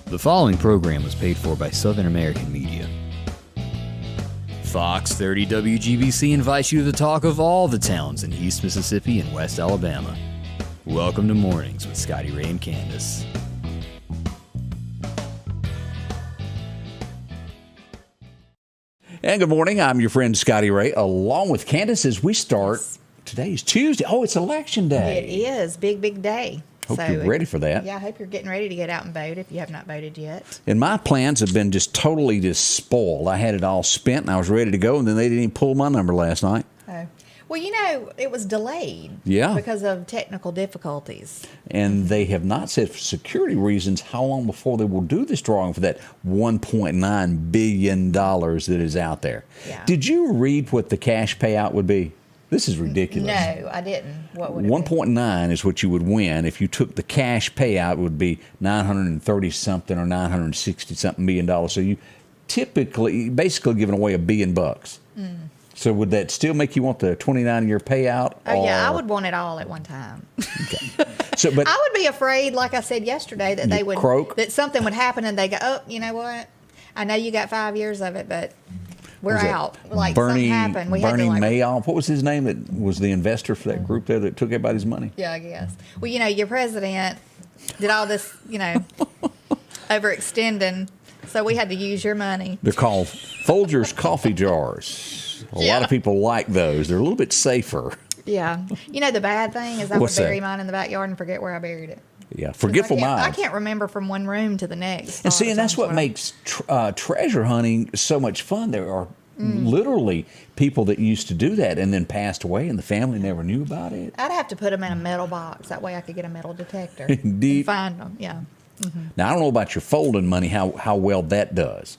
The following program was paid for by Southern American Media. Fox 30 WGBC invites you to the talk of all the towns in East Mississippi and West Alabama. Welcome to Mornings with Scotty Ray and Candace. And good morning. I'm your friend Scotty Ray, along with Candace as we start. Today's Tuesday. Oh, it's election day. It is. Big day. Hope you're ready for that. Yeah, I hope you're getting ready to get out and vote if you have not voted yet. And my plans have been just totally spoiled. I had it all spent and I was ready to go, and then they didn't even pull my number last night. Oh. Well, you know, it was delayed. Yeah. Because of technical difficulties. And they have not said, for security reasons, how long before they will do this drawing for that $1.9 billion that is out there. Yeah. Did you read what the cash payout would be? This is ridiculous. No, I didn't. What would it 1.9 is what you would win. If you took the cash payout, it would be 930 something or 960 something $1 million. So you basically giving away $1 billion. So would that still make you want the 29-year payout? Oh, yeah, I would want it all at one time. Okay. So, but I would be afraid, like I said yesterday, that they would croak? That something would happen and they go, oh, you know what? I know you got 5 years of it, but we're out. Like something happened. We Bernie had to Madoff. What was his name that was the investor for that group there that took everybody's money? Yeah, I guess. Well, you know, your president did all this, you know, overextending, so we had to use your money. They're called Folgers coffee jars. A lot of people like those. They're a little bit safer. Yeah. You know, the bad thing is I would bury mine in the backyard and forget where I buried it. Yeah, forgetful mind. I can't remember from one room to the next. And see, and that's what makes treasure hunting so much fun. There are literally people that used to do that and then passed away, and the family never knew about it. I'd have to put them in a metal box. That way I could get a metal detector. Indeed. And find them, yeah. Mm-hmm. Now, I don't know about your folding money, how well that does,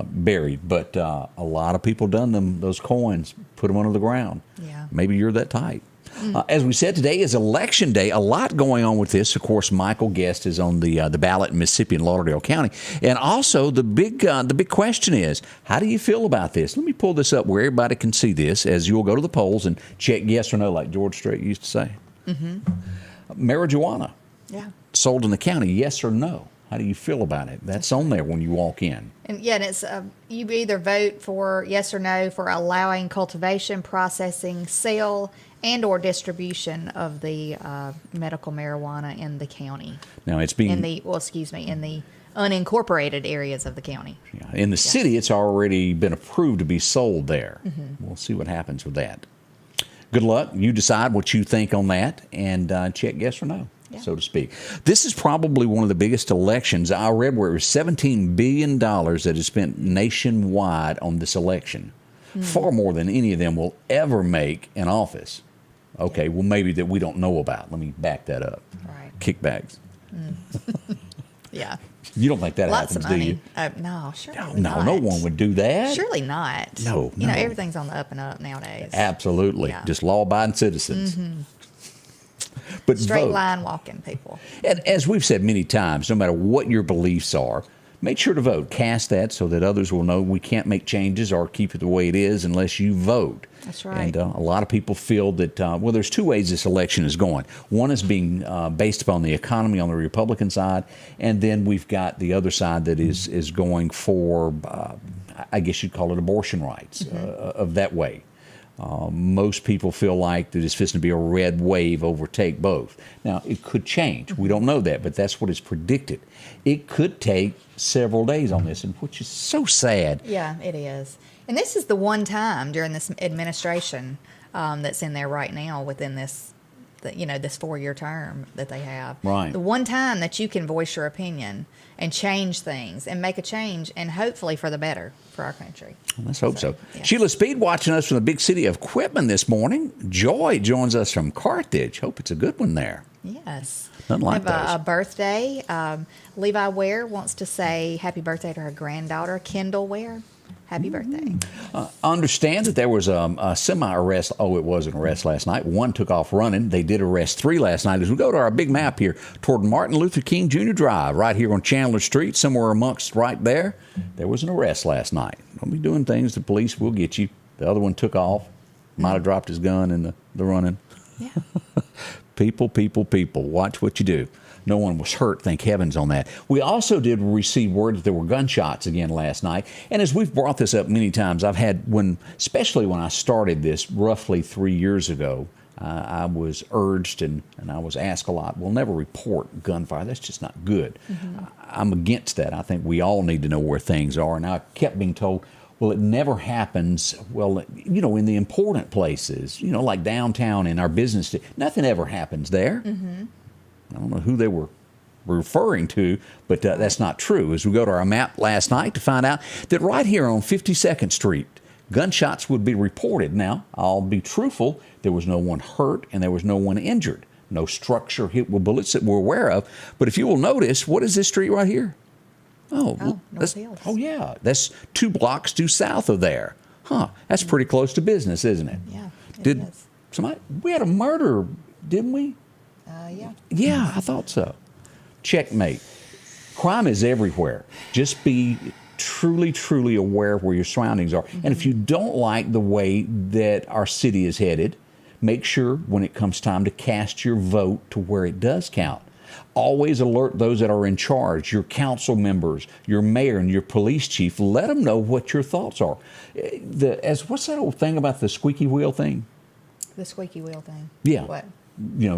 buried, but a lot of people done those coins, put them under the ground. Yeah. Maybe you're that type. As we said, today is Election Day. A lot going on with this. Of course, Michael Guest is on the ballot in Mississippi and Lauderdale County. And also, the big question is, how do you feel about this? Let me pull this up where everybody can see this as you'll go to the polls and check yes or no, like George Strait used to say. Mm-hmm. Marijuana. Yeah. Sold in the county, yes or no? How do you feel about it? That's on there when you walk in. And it's you either vote for yes or no for allowing cultivation, processing, sale, and or distribution of the medical marijuana in the county. Now it's being in the unincorporated areas of the county. Yeah, in the city, it's already been approved to be sold there. Mm-hmm. We'll see what happens with that. Good luck. You decide what you think on that and check yes or no. So to speak. This is probably one of the biggest elections. I read where it was $17 billion that is spent nationwide on this election. Far more than any of them will ever make in office. Okay, well, maybe that we don't know about. Let me back that up. Right. Kickbacks. Yeah. You don't think that Lots happens, of money. do you? No, surely not. not. No one would do that. Surely not. No. You know, everything's on the up and up nowadays. Absolutely. Yeah. Just law-abiding citizens. Mm-hmm. But straight vote. line walking people. And as we've said many times, no matter what your beliefs are, make sure to vote. Cast that so that others will know we can't make changes or keep it the way it is unless you vote. That's right. And a lot of people feel that, there's two ways this election is going. One is being based upon the economy on the Republican side, and then we've got the other side that is going for, I guess you'd call it abortion rights, of that way. Most people feel like that it's fixing to be a red wave overtake both. Now, it could change. We don't know that, but that's what is predicted. It could take several days on this, and which is so sad. Yeah, it is. And this is the one time during this administration that's in there right now within this 4-year term that they have. Right. The one time that you can voice your opinion and change things and make a change, and hopefully for the better for our country. Well, let's hope so. Yeah. Sheila Speed watching us from the big city of Quitman this morning. Joy joins us from Carthage. Hope it's a good one there. Yes. Nothing like we have a birthday. Levi Ware wants to say happy birthday to her granddaughter, Kendall Ware. Happy birthday. Understand that there was a semi-arrest. Oh, it was an arrest last night. One took off running. They did arrest 3 last night. As we go to our big map here toward Martin Luther King Jr. Drive, right here on Chandler Street, somewhere amongst right there, there was an arrest last night. Don't be doing things. The police will get you. The other one took off. Might have dropped his gun in the running. Yeah. People. Watch what you do. No one was hurt, thank heavens, on that. We also did receive word that there were gunshots again last night. And as we've brought this up many times, I've had, especially when I started this roughly 3 years ago, I was urged and I was asked a lot, we'll never report gunfire. That's just not good. I'm against that. I think we all need to know where things are. And I kept being told, well, it never happens, in the important places, like downtown in our business. Nothing ever happens there. I don't know who they were referring to, but that's not true. As we go to our map last night to find out that right here on 52nd Street, gunshots would be reported. Now, I'll be truthful, there was no one hurt and there was no one injured. No structure hit with bullets that we're aware of. But if you will notice, what is this street right here? North Hills. Oh, yeah. That's 2 blocks due south of there. That's pretty close to business, isn't it? Yeah, it is. We had a murder, didn't we? Yeah. Yeah, I thought so. Checkmate. Crime is everywhere. Just be truly, truly aware of where your surroundings are. And if you don't like the way that our city is headed, make sure when it comes time to cast your vote to where it does count. Always alert those that are in charge, your council members, your mayor, and your police chief. Let them know what your thoughts are. What's that old thing about the squeaky wheel thing? The squeaky wheel thing. Yeah. What?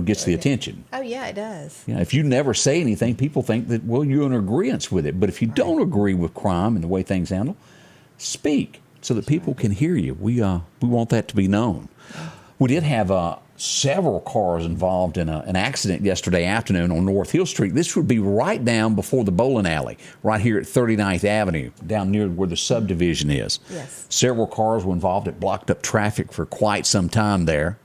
Gets the attention. Oh, yeah, it does. Yeah, if you never say anything, people think that, you're in agreement with it. But if you don't agree with crime and the way things handle, speak so that people can hear you. We want that to be known. We did have several cars involved in an accident yesterday afternoon on North Hill Street. This would be right down before the bowling alley, right here at 39th Avenue, down near where the subdivision is. Yes. Several cars were involved. It blocked up traffic for quite some time there.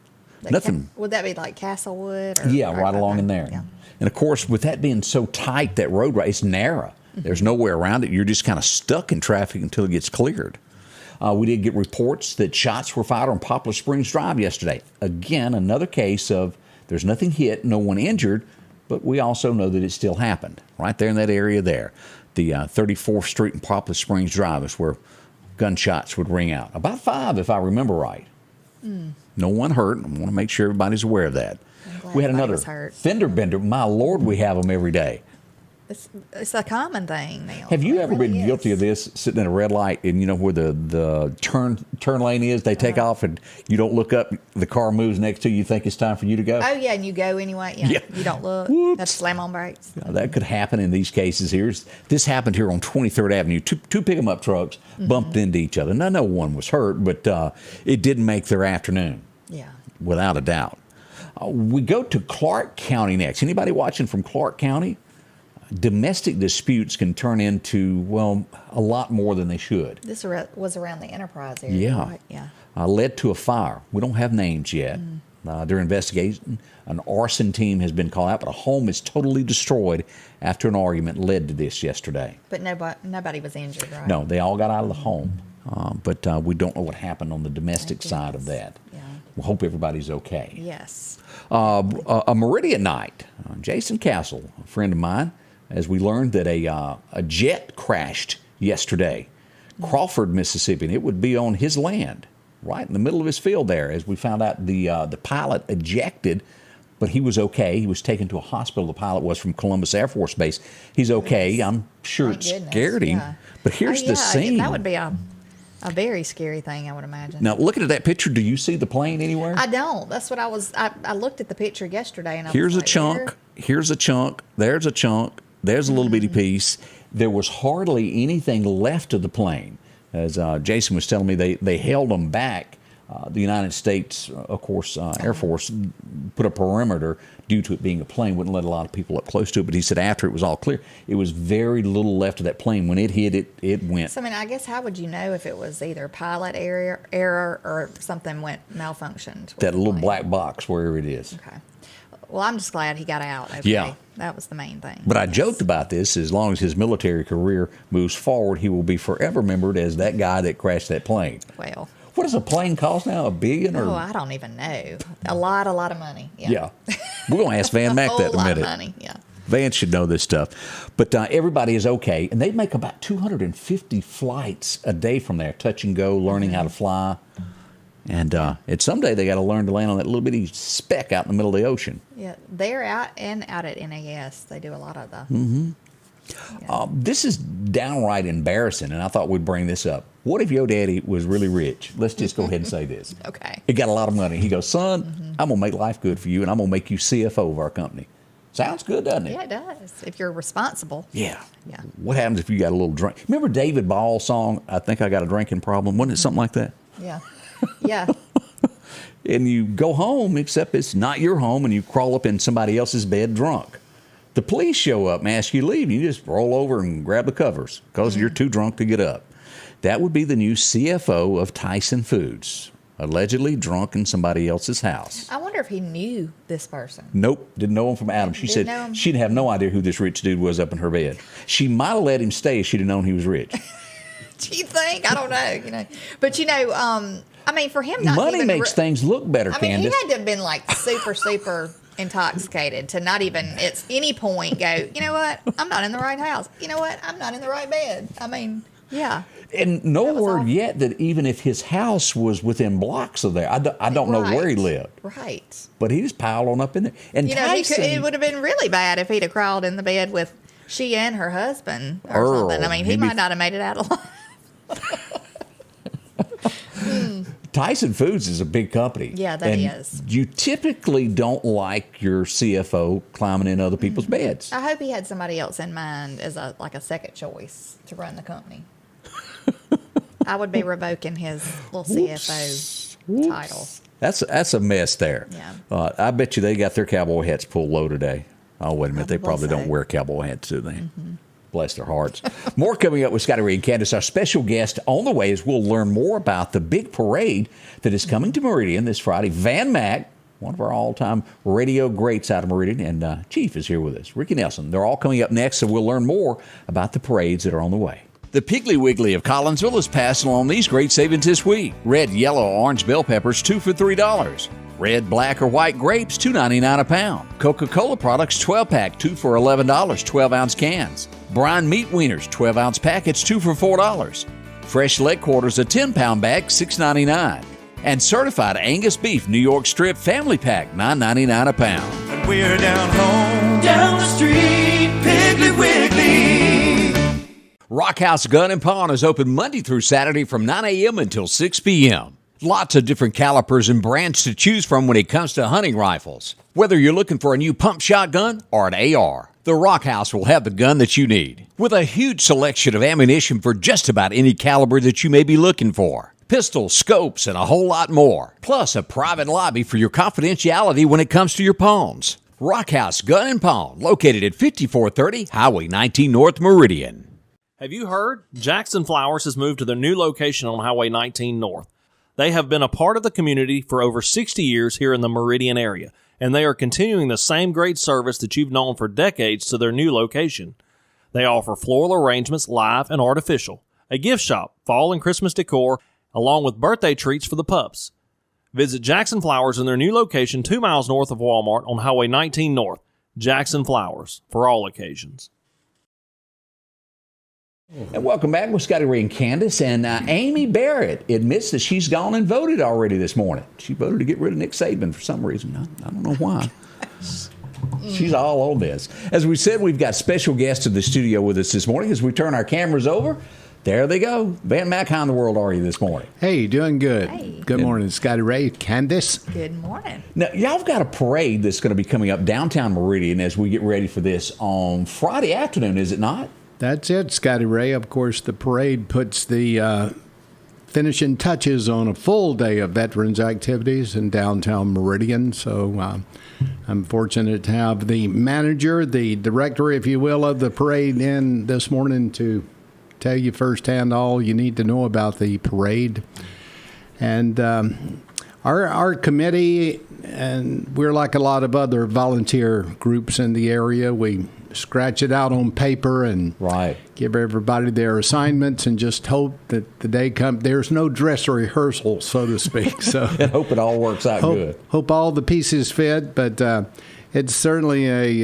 Nothing. Would that be like Castlewood? Yeah, right along in there. Yeah. And of course, with that being so tight, that road, it's narrow. There's nowhere around it. You're just kind of stuck in traffic until it gets cleared. We did get reports that shots were fired on Poplar Springs Drive yesterday. Again, another case of there's nothing hit, no one injured, but we also know that it still happened right there in that area there. The 34th Street and Poplar Springs Drive is where gunshots would ring out. About 5, if I remember right. No one hurt. I want to make sure everybody's aware of that. We had another fender bender. My Lord, we have them every day. It's a common thing now. Have you ever been guilty of this, sitting at a red light and where the turn lane is, they take off and you don't look up, the car moves next to you, you think it's time for you to go? Oh, yeah, and you go anyway. Yeah. You don't look. Whoops. That's slam on brakes. Yeah, that could happen in these cases here. This happened here on 23rd Avenue. Two pick-em-up trucks bumped into each other. Now, no one was hurt, but it didn't make their afternoon. Yeah. Without a doubt. We go to Clark County next. Anybody watching from Clark County? Domestic disputes can turn into, a lot more than they should. This was around the Enterprise area. Yeah. Right? Yeah. Led to a fire. We don't have names yet. During investigation, an arson team has been called out, but a home is totally destroyed after an argument led to this yesterday. But nobody was injured, right? No, they all got out of the home. But we don't know what happened on the domestic side of that. Yeah. We hope everybody's okay. Yes. A Meridian night. Jason Castle, a friend of mine, as we learned that a jet crashed yesterday, Crawford, Mississippi, and it would be on his land, right in the middle of his field there. As we found out, the pilot ejected, but he was okay. He was taken to a hospital. The pilot was from Columbus Air Force Base. He's okay. I'm sure it scared him. Yeah. But here's the scene. That would be a very scary thing, I would imagine. Now, looking at that picture, do you see the plane anywhere? I don't. That's what I looked at the picture yesterday, and here's a chunk. Here's a chunk. There's a chunk. There's a little bitty piece. There was hardly anything left of the plane. As Jason was telling me, they held them back. The United States, of course, Air Force put a perimeter due to it being a plane, wouldn't let a lot of people up close to it. But he said after it was all clear, it was very little left of that plane. When it hit it, it went. So, I guess how would you know if it was either pilot error or something went malfunctioned? That little black box, wherever it is. Okay. Well, I'm just glad he got out. Okay. Yeah. That was the main thing. But I joked about this. As long as his military career moves forward, he will be forever remembered as that guy that crashed that plane. Well. What does a plane cost now? $1 billion? Oh, I don't even know. A lot of money. Yeah. We're going to ask Van Mack that in a minute. A lot of money, yeah. Van should know this stuff. But everybody is okay. And they make about 250 flights a day from there. Touch and go, learning how to fly. And someday they got to learn to land on that little bitty speck out in the middle of the ocean. Yeah, they're out at NAS. They do a lot of the. This is downright embarrassing, and I thought we'd bring this up. What if your daddy was really rich? Let's just go ahead and say this. Okay. He got a lot of money. He goes, son, I'm going to make life good for you, and I'm going to make you CFO of our company. Sounds good, doesn't it? Yeah, it does. If you're responsible. Yeah. Yeah. What happens if you got a little drink? Remember David Ball's song, I Think I Got a Drinking Problem? Wasn't it something like that? Yeah. Yeah. And you go home, except it's not your home, and you crawl up in somebody else's bed drunk. The police show up and ask you to leave, and you just roll over and grab the covers because you're too drunk to get up. That would be the new CFO of Tyson Foods, allegedly drunk in somebody else's house. I wonder if he knew this person. Nope, didn't know him from Adam. She Didn't know him? said she'd have no idea who this rich dude was up in her bed. She might have let him stay if she'd have known he was rich. Do you think? I don't know. But I mean, for him, not Money even makes things look better, I mean, Candace. he had to have been like super intoxicated to not even at any point go, you know what? I'm not in the right house. You know what? I'm not in the right bed. I mean, yeah. And no word awful. yet that even if his house was within blocks of there, I don't know where he lived. Right. But he just piled on up in there. And Tyson, it would have been really bad if he'd have crawled in the bed with she and her husband or Earl, something. I mean, he might not have made it out alive. Tyson Foods is a big company. Yeah, that and is. You typically don't like your CFO climbing in other people's beds. I hope he had somebody else in mind as a second choice to run the company. I would be revoking his little CFO title. That's a mess there. Yeah. I bet you they got their cowboy hats pulled low today. Oh, wait a minute. They probably Probably so. don't wear cowboy hats, do they? Bless their hearts. More coming up with Scotty Ray and Candace. Our special guest on the way as we'll learn more about the big parade that is coming to Meridian this Friday. Van Mack, one of our all-time radio greats out of Meridian, and Chief is here with us. Ricky Nelson. They're all coming up next, so we'll learn more about the parades that are on the way. The Piggly Wiggly of Collinsville is passing along these great savings this week. Red, yellow, orange bell peppers, 2 for $3. Red, black, or white grapes, $2.99 a pound. Coca-Cola products, 12-pack, 2 for $11, 12-ounce cans. Brine meat wieners, 12-ounce packets, 2 for $4. Fresh leg quarters, a 10-pound bag, $6.99. And certified Angus beef New York strip family pack, $9.99 a pound. And we're down home, down the street, Piggly Wiggly. Rock House Gun and Pawn is open Monday through Saturday from 9 a.m. until 6 p.m. Lots of different calibers and brands to choose from when it comes to hunting rifles. Whether you're looking for a new pump shotgun or an AR, the Rock House will have the gun that you need. With a huge selection of ammunition for just about any caliber that you may be looking for. Pistols, scopes, and a whole lot more. Plus a private lobby for your confidentiality when it comes to your pawns. Rock House Gun and Pawn, located at 5430 Highway 19 North Meridian. Have you heard? Jackson Flowers has moved to their new location on Highway 19 North. They have been a part of the community for over 60 years here in the Meridian area, and they are continuing the same great service that you've known for decades to their new location. They offer floral arrangements, live and artificial, a gift shop, fall and Christmas decor, along with birthday treats for the pups. Visit Jackson Flowers in their new location 2 miles north of Walmart on Highway 19 North. Jackson Flowers, for all occasions. And welcome back with Scotty Ray and Candace. And Amy Barrett admits that she's gone and voted already this morning. She voted to get rid of Nick Saban for some reason. I don't know why. She's all on this. As we said, we've got special guests in the studio with us this morning. As we turn our cameras over, there they go. Van Mack, how in the world are you this morning? Hey, doing good. Hey. Good morning, Scotty Ray, Candace. Good morning. Now, y'all have got a parade that's going to be coming up downtown Meridian as we get ready for this on Friday afternoon, is it not? That's it, Scotty Ray. Of course, the parade puts the finishing touches on a full day of veterans activities in downtown Meridian. So I'm fortunate to have the manager, the director, if you will, of the parade in this morning to tell you firsthand all you need to know about the parade. And our committee, and we're like a lot of other volunteer groups in the area, we scratch it out on paper and give everybody their assignments and just hope that the day comes. There's no dress rehearsal, so to speak. So I hope it all works out good. Hope all the pieces fit, but it's certainly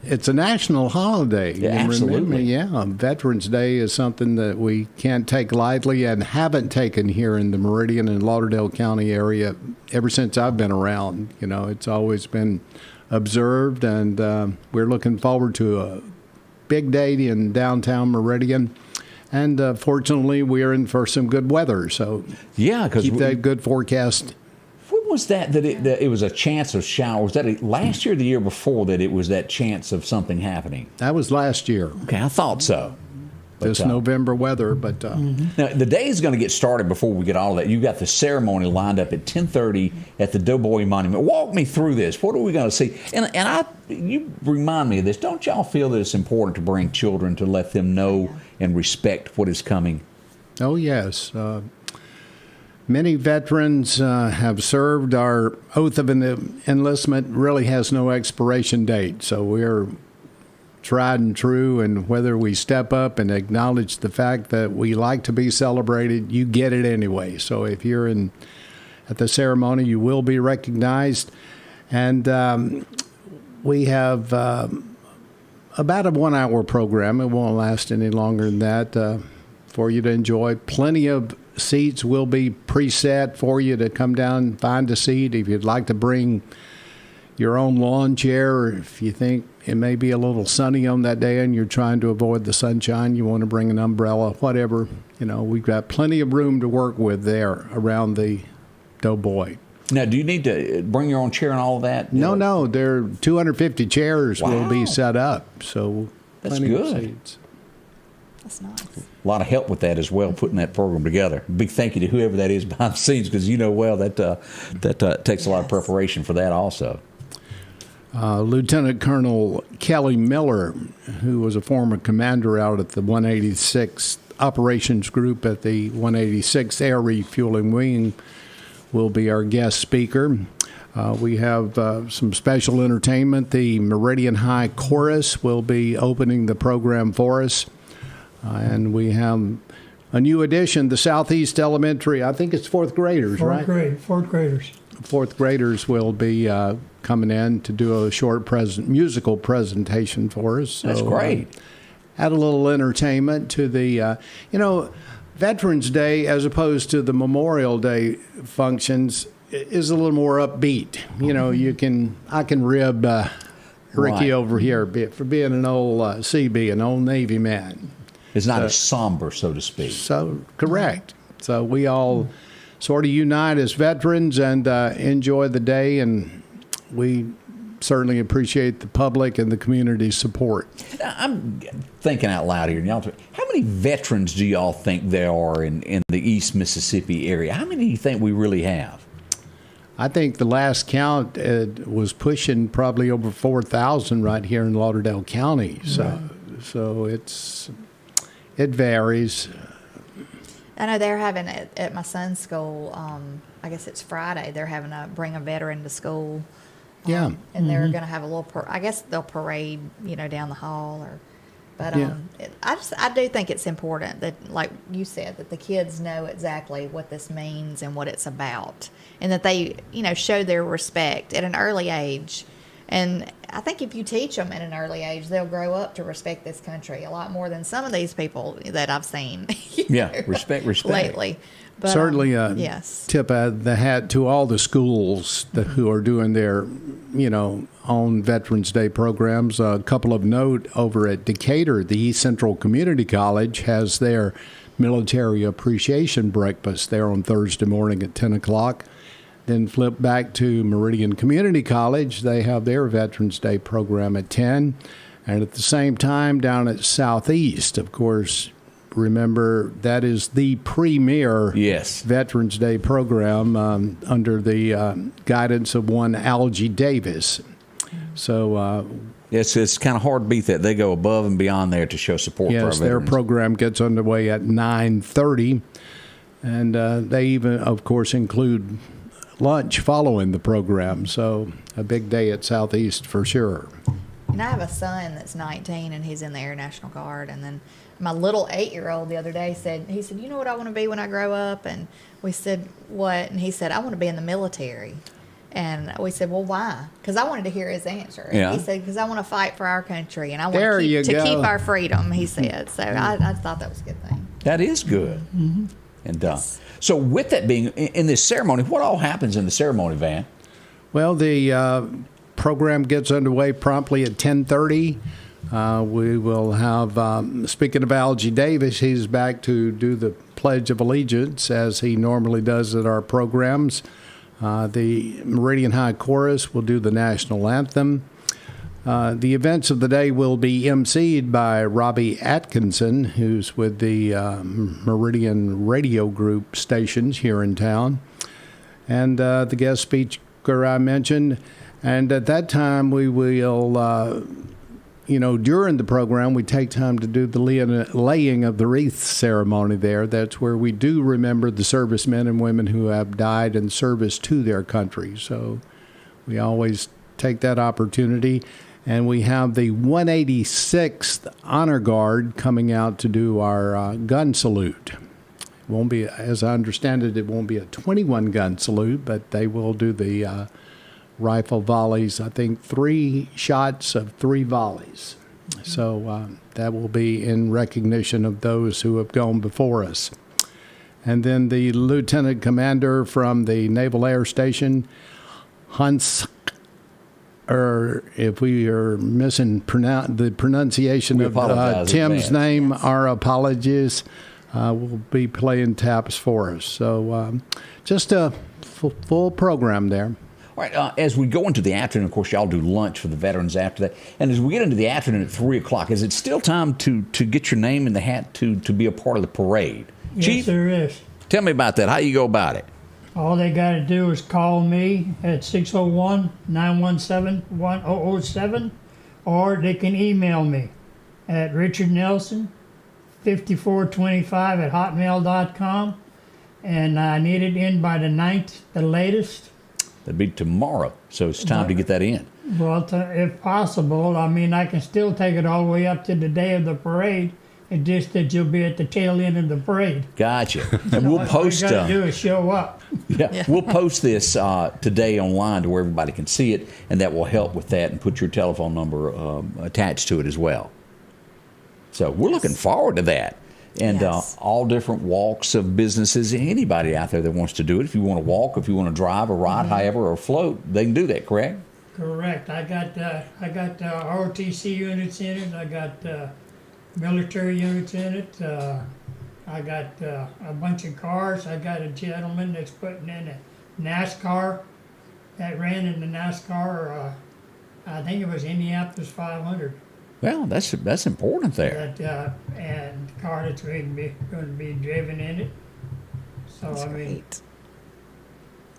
it's a national holiday. Yeah, And remember, absolutely. Veterans Day is something that we can't take lightly and haven't taken here in the Meridian and Lauderdale County area ever since I've been around. It's always been observed, and we're looking forward to a big day in downtown Meridian. And fortunately, we're in for some good weather, so Yeah, because keep that good forecast. when was that it was a chance of showers? Was that last year or the year before that it was that chance of something happening? That was last year, Okay, I thought so. this November weather, but Now, the day is going to get started before we get all of that. You got the ceremony lined up at 10:30 at the Doughboy Monument. Walk me through this. What are we going to see? And you remind me of this. Don't y'all feel that it's important to bring children to let them know and respect what is coming? oh yes. Many veterans have served. Our oath of enlistment really has no expiration date, so we're tried and true, and whether we step up and acknowledge the fact that we like to be celebrated, you get it anyway. So if you're at the ceremony, you will be recognized. And we have about a 1 hour program. It won't last any longer than that for you to enjoy. Plenty of seats will be preset for you to come down and find a seat. If you'd like to bring your own lawn chair, or if you think it may be a little sunny on that day and you're trying to avoid the sunshine, you want to bring an umbrella, whatever. We've got plenty of room to work with there around the Doughboy. Now, do you need to bring your own chair and all of that? No, there are 250 chairs will Wow. be set up, so That's plenty of good. seats. That's nice. A lot of help with that as well, putting that program together. Big thank you to whoever that is behind the scenes, because that takes a lot of preparation for that also. Lieutenant Colonel Kelly Miller, who was a former commander out at the 186th Operations Group at the 186th Air Refueling Wing, will be our guest speaker. We have some special entertainment. The Meridian High Chorus will be opening the program for us. And we have a new addition, the Southeast Elementary. I think it's fourth graders, right? Fourth graders. Fourth graders will be coming in to do a short musical presentation for us. That's So, great. Add a little entertainment to the, Veterans Day, as opposed to the Memorial Day functions, is a little more upbeat. I can rib Ricky Right. over here for being an old CB, an old Navy man. It's not as somber, so to speak. So, correct. So we all sort of unite as veterans and enjoy the day, and we certainly appreciate the public and the community's support. I'm thinking out loud here. How many veterans do y'all think there are in the East Mississippi area? How many do you think we really have? I think the last count was pushing probably over 4,000 right here in Lauderdale County. So it varies. I know they're having it at my son's school. I guess it's Friday. They're having bring a veteran to school. Yeah. And they're going to have a little. I guess they'll parade, down the hall. But Yeah. I do think it's important that, like you said, that the kids know exactly what this means and what it's about, and that they, show their respect at an early age. And I think if you teach them at an early age, they'll grow up to respect this country a lot more than some of these people that I've seen. Respect. Lately. But, Certainly, yes. tip of the hat to all the schools who are doing their, own Veterans Day programs. A couple of note over at Decatur, the East Central Community College has their military appreciation breakfast there on Thursday morning at 10 o'clock. Then flip back to Meridian Community College. They have their Veterans Day program at 10. And at the same time, down at Southeast, of course, remember that is the premier Veterans Day program under the guidance of one Algie Davis. So it's kind of hard to beat that. They go above and beyond there to show support for our yes, their veterans. program gets underway at 9:30. And they even, of course, include lunch following the program. So a big day at Southeast for sure. And I have a son that's 19, and he's in the Air National Guard. And then my little 8-year-old the other day said, you know what I want to be when I grow up? And we said, what? And he said, I want to be in the military. And we said, well, why? Because I wanted to hear his answer. And Yeah. he said, because I want to fight for our country and I want There you to go. keep our freedom, he said. So I thought that was a good thing. That is good. Mm-hmm. And so with that being, in this ceremony, what all happens in the ceremony, Van? Well, the program gets underway promptly at 10:30. We will have, speaking of Algie Davis, he's back to do the Pledge of Allegiance as he normally does at our programs. The Meridian High Chorus will do the national anthem. The events of the day will be emceed by Robbie Atkinson, who's with the Meridian Radio Group stations here in town, and the guest speaker I mentioned. And at that time, we will, during the program, we take time to do the laying of the wreath ceremony there. That's where we do remember the servicemen and women who have died in service to their country. So we always take that opportunity. And we have the 186th Honor Guard coming out to do our gun salute. It won't be, as I understand it, it won't be a 21 gun salute, but they will do the rifle volleys, I think 3 shots of 3 volleys. So that will be in recognition of those who have gone before us. And then the lieutenant commander from the Naval Air Station, Hans, or if we are missing the pronunciation We of apologize in Tim's advance. name, our apologies, will be playing taps for us. So just a full program there. All right, as we go into the afternoon, of course, y'all do lunch for the veterans after that. And as we get into the afternoon at 3 o'clock, is it still time to get your name in the hat to be a part of the parade? Yes, Chief, there is. tell me about that. How you go about it? All they got to do is call me at 601-917-1007, or they can email me at richardnelson5425@hotmail.com, and I need it in by the 9th, the latest. That'd be tomorrow, so it's time to get that in. Well, if possible, I mean, I can still take it all the way up to the day of the parade. It's just that you'll be at the tail end of the parade. Gotcha. And we'll post. All you got to do is show up. We'll post this today online to where everybody can see it, and that will help with that. And put your telephone number attached to it as well. So we're looking forward to that. And Yes. all different walks of businesses. Anybody out there that wants to do it, if you want to walk, if you want to drive or ride, however, or float, they can do that. Correct? Correct. I got ROTC units in it. I got military units in it. I got a bunch of cars. I got a gentleman that's putting in a NASCAR that ran in the NASCAR. I think it was Indianapolis 500. Well, that's important there. And the car that's going to be driven in it. So That's I mean, great.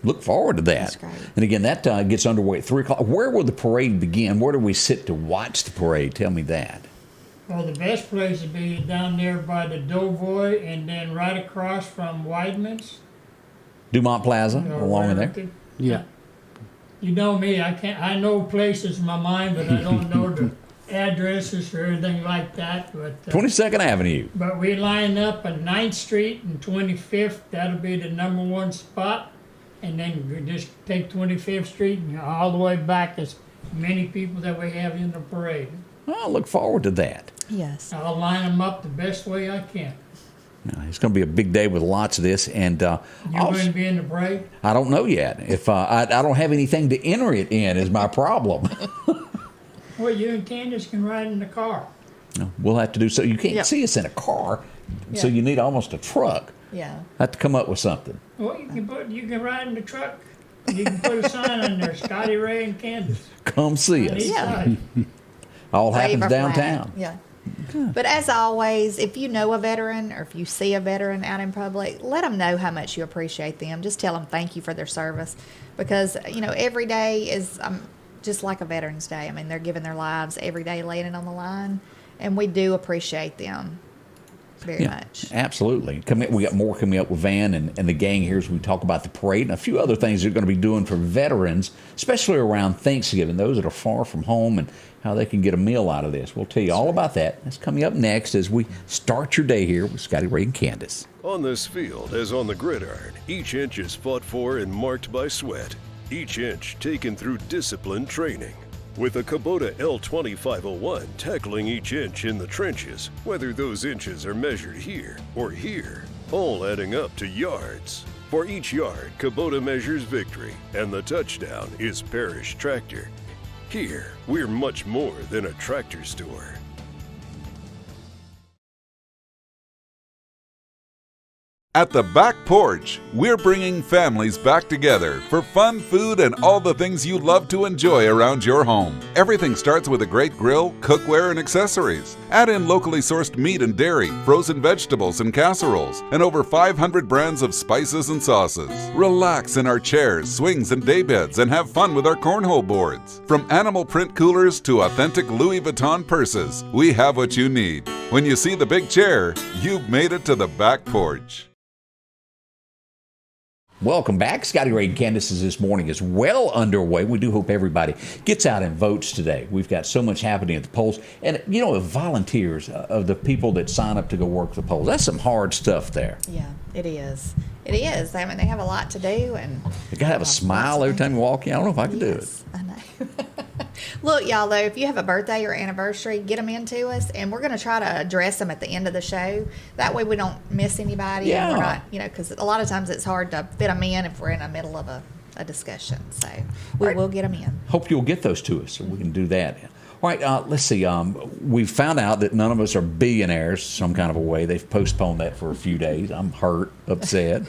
Look forward to that. That's great. And again, that gets underway at 3 o'clock. Where will the parade begin? Where do we sit to watch the parade? Tell me that. well, the best place would be down there by the Doughboy, and then right across from Weidman's. Dumont Plaza, or along in wherever there. it- Yeah. You know me, I know places in my mind, but I don't know the addresses or anything like that. But 22nd Avenue. but we line up on 9th Street and 25th. That'll be the number 1 spot. And then we just take 25th Street and all the way back as many people that we have in the parade. I look forward to that. Yes. I'll line them up the best way I can. It's going to be a big day with lots of this. And You going to be in the parade? I don't know yet. If I don't have anything to enter it in is my problem. Well, you and Candace can ride in the car. We'll have to do so. You can't Yep. see us in a car, so Yeah. you need almost a truck. Yeah. I have to come up with something. Well, you can ride in the truck. You can put a sign on there, Scotty Ray and Candace. Come see On us. each Yeah. side. All Wave happens a flag. downtown. Yeah. But as always, if you know a veteran or if you see a veteran out in public, let them know how much you appreciate them. Just tell them thank you for their service, because every day is just like a Veterans Day. I mean, they're giving their lives every day, laying it on the line, and we do appreciate them very much. Absolutely. We got more coming up with Van and the gang here as we talk about the parade and a few other things they're going to be doing for veterans, especially around Thanksgiving, those that are far from home and how they can get a meal out of this. We'll tell you all about that. That's coming up next as we start your day here with Scotty Ray and Candace. On this field, as on the gridiron, each inch is fought for and marked by sweat. each inch taken through disciplined training. With a Kubota L2501 tackling each inch in the trenches, whether those inches are measured here or here, all adding up to yards. For each yard, Kubota measures victory, and the touchdown is Parrish Tractor. Here, we're much more than a tractor store. At the Back Porch, we're bringing families back together for fun, food, and all the things you love to enjoy around your home. Everything starts with a great grill, cookware, and accessories. Add in locally sourced meat and dairy, frozen vegetables and casseroles, and over 500 brands of spices and sauces. Relax in our chairs, swings, and daybeds and have fun with our cornhole boards. From animal print coolers to authentic Louis Vuitton purses, we have what you need. When you see the big chair, you've made it to the Back Porch. Welcome back. Scotty Ray and Candace this morning is well underway. We do hope everybody gets out and votes today. We've got so much happening at the polls. And, you know, volunteers, of the people that sign up to go work the polls, that's some hard stuff there. Yeah, it is. It is. I mean, they have a lot to do. And You got to have a smile every time you walk in. I don't know if I can do it. I know. Look, y'all, though, if you have a birthday or anniversary, get them into us, and we're going to try to address them at the end of the show. That way we don't miss anybody. Yeah. And we're not, you know, because a lot of times it's hard to fit them in if we're in the middle of a discussion. So we will get them in. Hope you'll get those to us so we can do that. All right, let's see. We found out that none of us are billionaires some kind of a way. They've postponed that for a few days. I'm hurt, upset.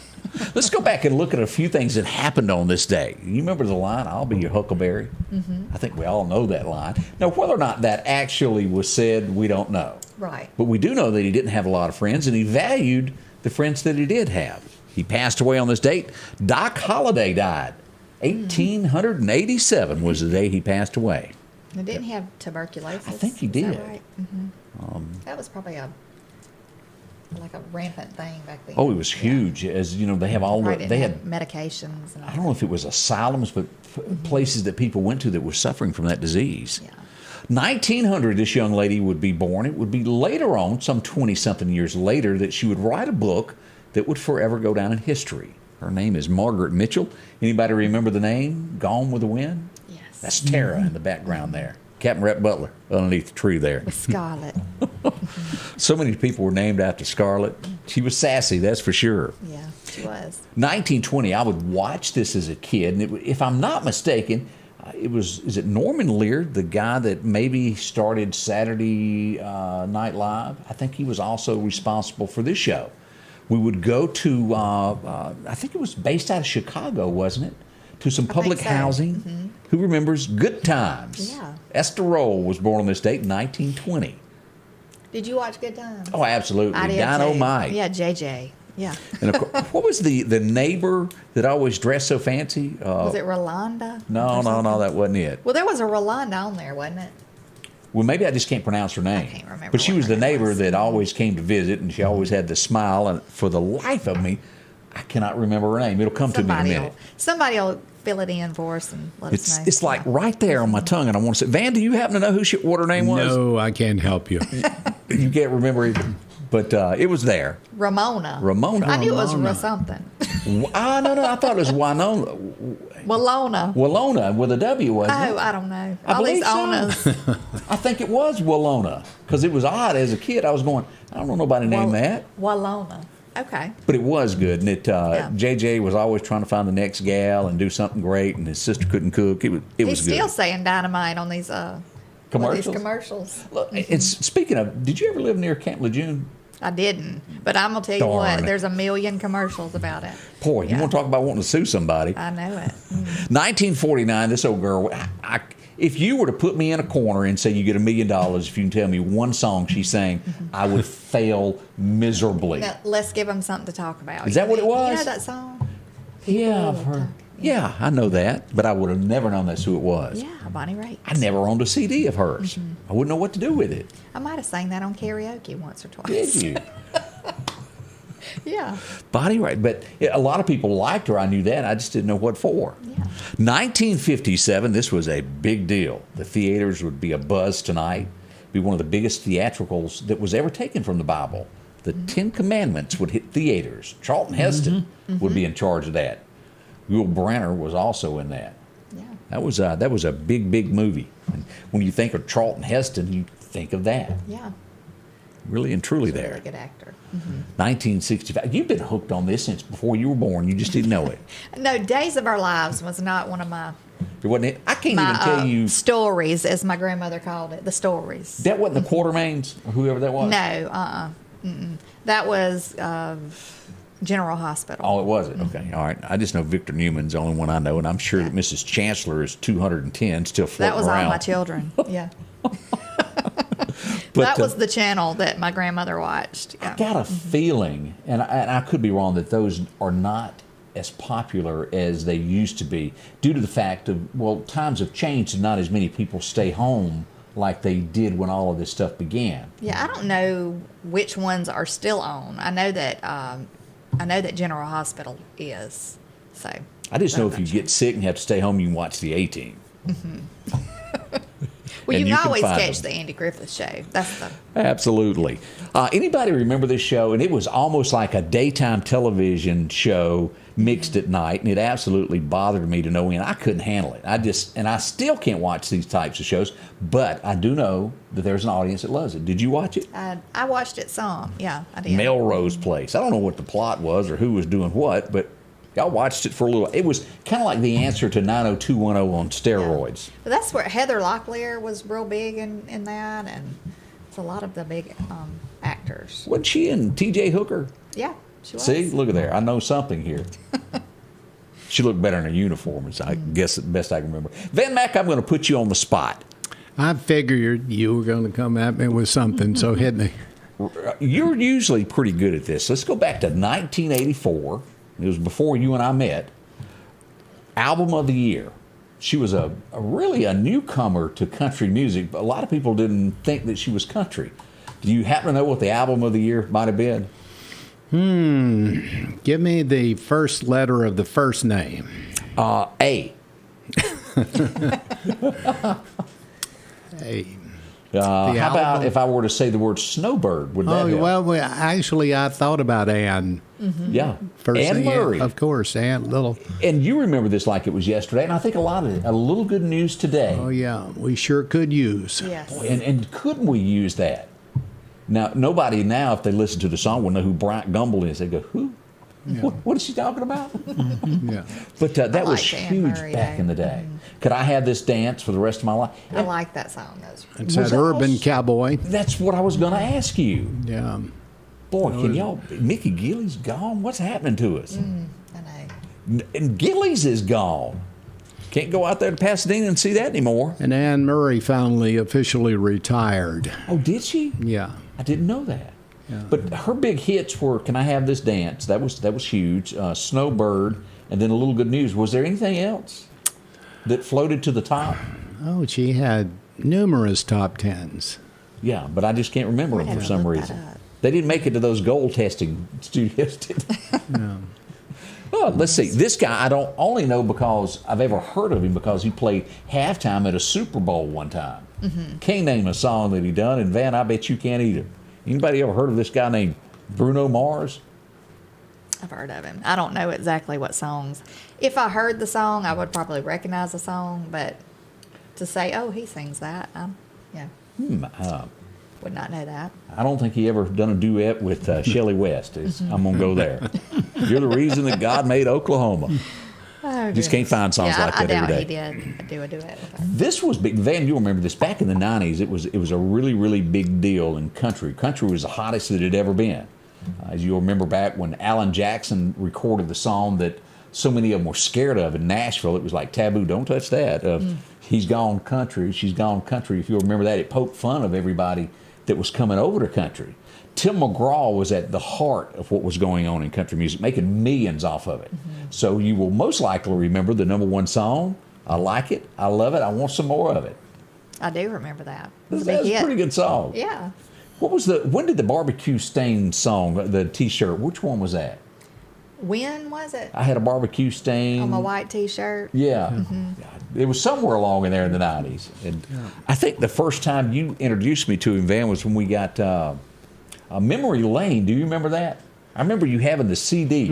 Let's go back and look at a few things that happened on this day. You remember the line, "I'll be your huckleberry"? Mm-hmm. I think we all know that line. Now, whether or not that actually was said, we don't know. Right. But we do know that he didn't have a lot of friends, and he valued the friends that he did have. He passed away on this date. Doc Holliday died. 1887 was the day he passed away. He didn't have tuberculosis. I think he Is did. that right? Mm-hmm. That was probably a rampant thing back then. Oh, it was huge. As you know, they have all Right, they had. medications. And I don't know if it was asylums, but places that people went to that were suffering from that disease. Yeah. 1900, this young lady would be born. It would be later on, some 20-something years later, that she would write a book that would forever go down in history. Her name is Margaret Mitchell. Anybody remember the name? Gone with the Wind? Yes. That's Tara in the background there. Captain Rhett Butler underneath the tree there. With Scarlett. So many people were named after Scarlett. She was sassy, that's for sure. Yeah, she was. 1920, I would watch this as a kid, and if I'm not mistaken, is it Norman Lear, the guy that maybe started Saturday Night Live? I think he was also responsible for this show. We would go to, I think it was based out of Chicago, wasn't it? To some public housing. Mm-hmm. Who remembers Good Times? Yeah. Esther Roll was born on this date in 1920. Did you watch Good Times? Oh, absolutely. I did Dino too. Mike. Yeah, JJ. Yeah. And of course, what was the neighbor that always dressed so fancy? Was it Rolanda? No, that wasn't it. Well, there was a Rolanda on there, wasn't it? Well, maybe I just can't pronounce her name. I can't remember But she what was her the name neighbor was. that always came to visit, and she always had the smile. And for the life of me, I cannot remember her name. It'll come to me in a minute. Somebody will fill it in for us and let us know. It's like right there on my tongue, and I want to say, Van, do you happen to know what her name was? No, I can't help you. You can't remember it, but it was there. Ramona. Ramona. I knew it was Ramona. something. No, I thought it was Winona. Willona with a W, wasn't it? Oh, I don't know. I All these believe so. owners. I think it was Willona, because it was odd as a kid. I was going, I don't know nobody named that. Wallona. Okay. But it was good, and JJ was always trying to find the next gal and do something great, and his sister couldn't cook. It was He's good. still saying dynamite on these commercials. Look, it's speaking of, did you ever live near Camp Lejeune? I didn't, but I'm gonna tell you Darn. what. There's a million commercials about it. Boy, you want to talk about wanting to sue somebody? I know it. 1949. This old girl. If you were to put me in a corner and say you get $1 million if you can tell me one song she sang, I would fail miserably. Now, let's give them something to talk about. Is that what it was? You know that song? Yeah, I've heard. Yeah, I know that, but I would have never known that's who it was. Yeah, Bonnie Raitt. I never owned a CD of hers. I wouldn't know what to do with it. I might have sang that on karaoke once or twice. Did you? Yeah. Bonnie Raitt, but a lot of people liked her. I knew that. I just didn't know what for. Yeah. 1957. This was a big deal. The theaters would be abuzz tonight. Be one of the biggest theatricals that was ever taken from the Bible. The Ten Commandments would hit theaters. Charlton Heston would be in charge of that. Yul Brynner was also in that. Yeah. That was a big movie. And when you think of Charlton Heston, you think of that. Yeah. Really and truly He's a there. really good actor. 1965. You've been hooked on this since before you were born. You just didn't know it. No, Days of Our Lives was not one of my It wasn't it? I can't even tell you. stories, as my grandmother called it, the stories. That wasn't the Quartermains or whoever that was? No, that was General Hospital. Oh, it wasn't? Okay. All right. I just know Victor Newman's the only one I know, and I'm sure that Mrs. Chancellor is 210, still floating That was around. all my children. Yeah. But, That was the channel that my grandmother watched. Yeah. I got a feeling, and I could be wrong, that those are not as popular as they used to be due to the fact of, well, times have changed and not as many people stay home like they did when all of this stuff began. Yeah, I don't know which ones are still on. I know that General Hospital is. So I just know if you get sick and have to stay home, you can watch the A-Team. well, and you you can always find catch them. the Andy Griffith Show. That's the Absolutely. Anybody remember this show? And it was almost like a daytime television show mixed at night, and it absolutely bothered me to no end. I couldn't handle it. I still can't watch these types of shows, but I do know that there's an audience that loves it. Did you watch it? I watched it some. Yeah, I did. Melrose Place. I don't know what the plot was or who was doing what, but y'all watched it for a little. It was kind of like the answer to 90210 on steroids. But that's where Heather Locklear was real big in that, and it's a lot of the big actors. Wasn't she in T.J. Hooker? Yeah, she was. See, look at there. I know something here. She looked better in her uniform, as I guess the best I can remember. Van Mack, I'm going to put you on the spot. I figured you were going to come at me with something, so hit me. You're usually pretty good at this. Let's go back to 1984. It was before you and I met. Album of the year. She was really a newcomer to country music, but a lot of people didn't think that she was country. Do you happen to know what the album of the year might have been? Give me the first letter of the first name. A. Hey. How about album? if I were to say the word snowbird? Would that help? Well, actually, I thought about Ann. Yeah. First Anne thing, Murray. of course, Ann Little. And you remember this like it was yesterday, and I think a little good news today. Oh, yeah, we sure could use. Yes. And couldn't we use that? Now, nobody now, if they listen to the song, will know who Bryant Gumbel is. They go, who? Yeah. What is she talking about? Yeah. But that I was liked Anne huge Murray, back though. in the day. Could I have this dance for the rest of my life? I like that song. That was It's Was that that urban also- cowboy. That's what I was going to ask you. Yeah. Boy, can y'all, Mickey Gillies gone? What's happening to us? I know. And Gillies is gone. Can't go out there to Pasadena and see that anymore. And Ann Murray finally officially retired. Oh, did she? Yeah. I didn't know that. Yeah. But her big hits were "Can I Have This Dance?" That was huge. Snowbird, and then A Little Good News. Was there anything else that floated to the top? Oh, she had numerous top tens. Yeah, but I just can't remember We'd them for have to some look that reason. up. They didn't make it to those gold testing studios, did they? No. Oh, let's see. This guy I don't only know because I've ever heard of him because he played halftime at a Super Bowl one time. Can't name a song that he done, and Van, I bet you can't either. Anybody ever heard of this guy named Bruno Mars? I've heard of him. I don't know exactly what songs. If I heard the song, I would probably recognize the song, but to say, oh, he sings that, would not know that. I don't think he ever done a duet with Shelley West. I'm going to go there. You're the reason that God made Oklahoma. Oh, Just can't find songs like that I every doubt day. he did do a duet with her. This was big. Van, you'll remember this. Back in the 90s, it was a really, really big deal in country. Country was the hottest that it had ever been. As you'll remember back when Alan Jackson recorded the song that so many of them were scared of in Nashville, it was like taboo, don't touch that. He's gone country, she's gone country. If you'll remember that, it poked fun of everybody that was coming over to country. Tim McGraw was at the heart of what was going on in country music, making millions off of it. So you will most likely remember the number one song. I like it. I love it. I want some more of it. I do remember that. It was a That big was a hit. pretty good song. Yeah. When did the Barbecue Stain song, the T-shirt, which one was that? When was it? I had a barbecue stain. On my white T-shirt. Yeah. It was somewhere along in there in the 90s. And I think the first time you introduced me to him, Van, was when we got Memory Lane. Do you remember that? I remember you having the CD.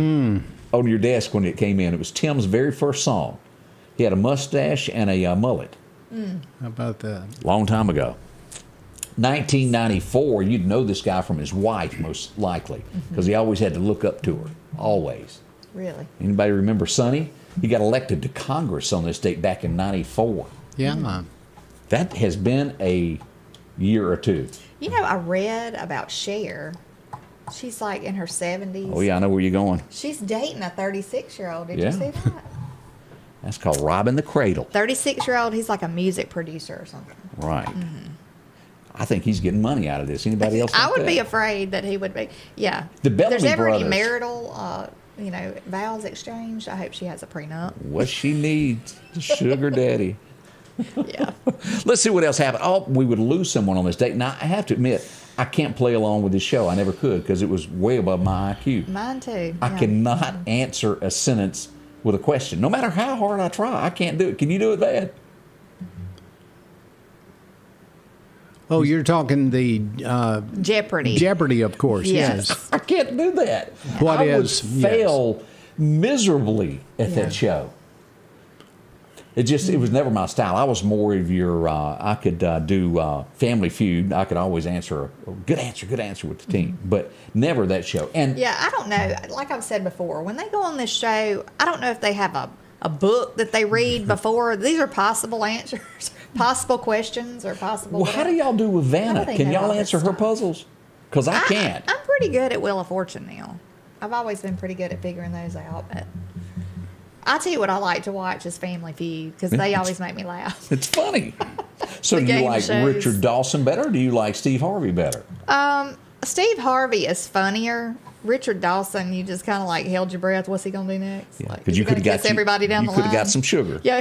on your desk when it came in. It was Tim's very first song. He had a mustache and a mullet. How about that? Long time ago. 1994, you'd know this guy from his wife, most likely, because he always had to look up to her, always. Really? Anybody remember Sonny? He got elected to Congress on this date back in 94. Yeah. That has been a year or two. You know, I read about Cher. She's like in her 70s. Oh, yeah, I know where you're going. She's dating a 36-year-old. Did Yeah. you see that? That's called robbing the cradle. 36-year-old, he's like a music producer or something. Right. I think he's getting money out of this. Anybody else? I think would that? be afraid that he would be. Yeah. The Bellamy If there's ever any brothers. marital, vows exchanged, I hope she has a prenup. What she needs, the sugar daddy. Yeah. Let's see what else happened. Oh, we would lose someone on this date. Now, I have to admit, I can't play along with this show. I never could because it was way above my IQ. Mine too. I yeah. cannot answer a sentence with a question. No matter how hard I try, I can't do it. Can you do it, Dad? Oh, you're talking the Jeopardy. Jeopardy, of course. Yes. Yes. I can't do that. What I is- would fail miserably at that show. It was never my style. I was more of your, I could do Family Feud. I could always answer a good answer with the team, but never that show. And Yeah, I don't know. Like I've said before, when they go on this show, I don't know if they have a book that they read before. These are possible answers, possible questions, or possible. well, how do y'all do with How Vanna? do they Can know y'all all this answer her stuff? puzzles? Because I can't. I'm pretty good at Wheel of Fortune now. I've always been pretty good at figuring those out. But I tell you what I like to watch is Family Feud because they always make me laugh. It's funny. So The do you game like shows. Richard Dawson better, or do you like Steve Harvey better? Steve Harvey is funnier. Richard Dawson, you just kind of like held your breath. What's he gonna do next? Yeah, Like, because is you he gonna could have got kiss everybody down you the could line. have got some sugar. Yeah,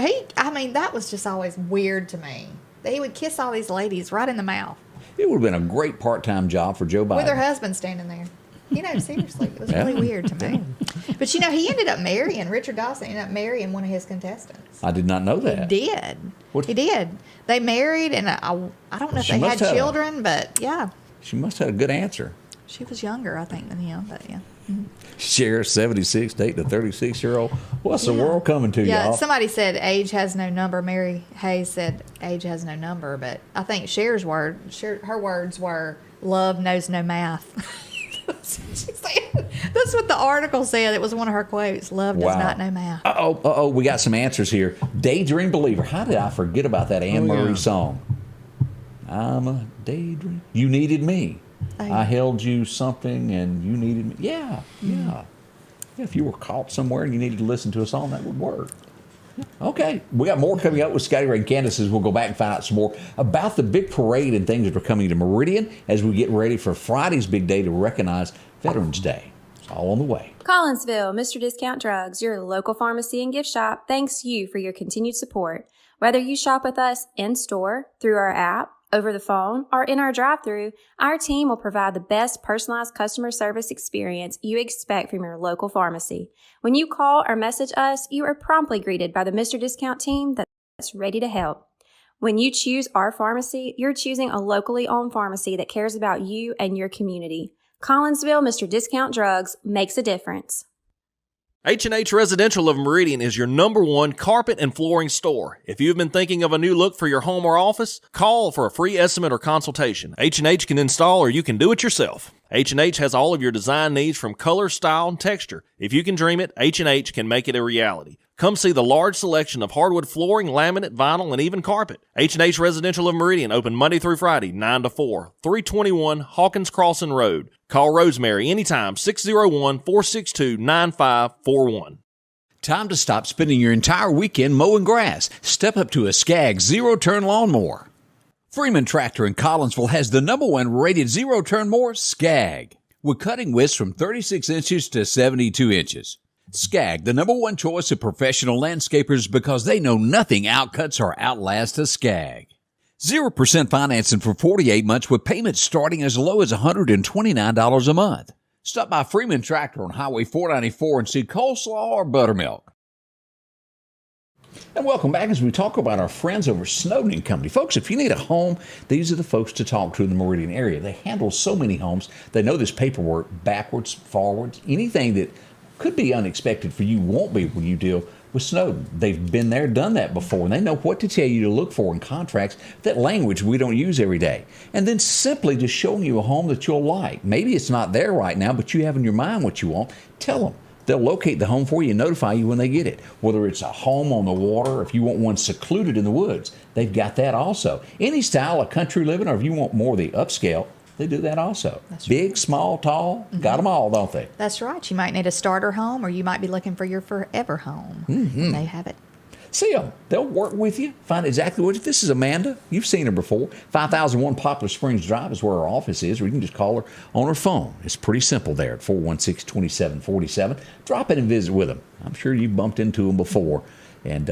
that was just always weird to me. That he would kiss all these ladies right in the mouth It would have been a great part-time job for Joe Biden. with her husband standing there. Seriously, it was really weird to me. But he ended up marrying Richard Dawson. Ended up marrying one of his contestants. I did not know that. He did. What? He did. They married, and I don't know if She they must had have. children, but yeah, She must have had a good answer. she was younger, I think, than him. But yeah. Share 76 dating a 36-year-old. What's the Yeah. world coming to, Yeah, y'all? somebody said age has no number. Mary Hayes said age has no number, but I think Cher's her words were love knows no math. That's what she said. That's what the article said. It was one of her quotes. Love does Wow. not know math. Uh-oh, we got some answers here. Daydream Believer. How did I forget about that Anne Oh, Murray yeah. song? I'm a daydream. You needed me. Oh, I held you something and you needed me. Yeah. Yeah, if you were caught somewhere and you needed to listen to a song, that would work. Okay. We got more coming up with Scotty Ray and Candace as we'll go back and find out some more about the big parade and things that are coming to Meridian as we get ready for Friday's big day to recognize Veterans Day. It's all on the way. Collinsville, Mr. Discount Drugs, your local pharmacy and gift shop, thanks you for your continued support. Whether you shop with us in-store, through our app, over the phone, or in our drive-thru, our team will provide the best personalized customer service experience you expect from your local pharmacy. When you call or message us, you are promptly greeted by the Mr. Discount team that's ready to help. When you choose our pharmacy, you're choosing a locally owned pharmacy that cares about you and your community. Collinsville, Mr. Discount Drugs makes a difference. H&H Residential of Meridian is your #1 carpet and flooring store. If you've been thinking of a new look for your home or office, call for a free estimate or consultation. H&H can install or you can do it yourself. H&H has all of your design needs from color, style, and texture. If you can dream it, H&H can make it a reality. Come see the large selection of hardwood flooring, laminate, vinyl, and even carpet. H&H Residential of Meridian, open Monday through Friday, 9 to 4, 321 Hawkins Crossing Road. Call Rosemary anytime, 601-462-9541. Time to stop spending your entire weekend mowing grass. Step up to a Skag zero-turn lawnmower. Freeman Tractor in Collinsville has the #1 rated zero-turn mower, Skag, with cutting widths from 36 inches to 72 inches. Skag, the #1 choice of professional landscapers because they know nothing outcuts or outlasts a Skag. 0% financing for 48 months with payments starting as low as $129 a month. Stop by Freeman Tractor on Highway 494 and see coleslaw or buttermilk. And welcome back as we talk about our friends over Snowden & Company. Folks, if you need a home, these are the folks to talk to in the Meridian area. They handle so many homes. They know this paperwork backwards, forwards, anything that could be unexpected for you, won't be when you deal with Snowden. They've been there, done that before, and they know what to tell you to look for in contracts, that language we don't use every day. And then simply just showing you a home that you'll like. Maybe it's not there right now, but you have in your mind what you want. Tell them. They'll locate the home for you and notify you when they get it. Whether it's a home on the water, if you want one secluded in the woods, they've got that also. Any style of country living, or if you want more of the upscale, they do that also. That's Big, right. small, tall, got them all, don't they? That's right. You might need a starter home, or you might be looking for your forever home. And they have it. See them. They'll work with you, find exactly what. This is Amanda. You've seen her before. 5001 Poplar Springs Drive is where her office is, or you can just call her on her phone. It's pretty simple there at 416-2747. Drop in and visit with them. I'm sure you bumped into them before, and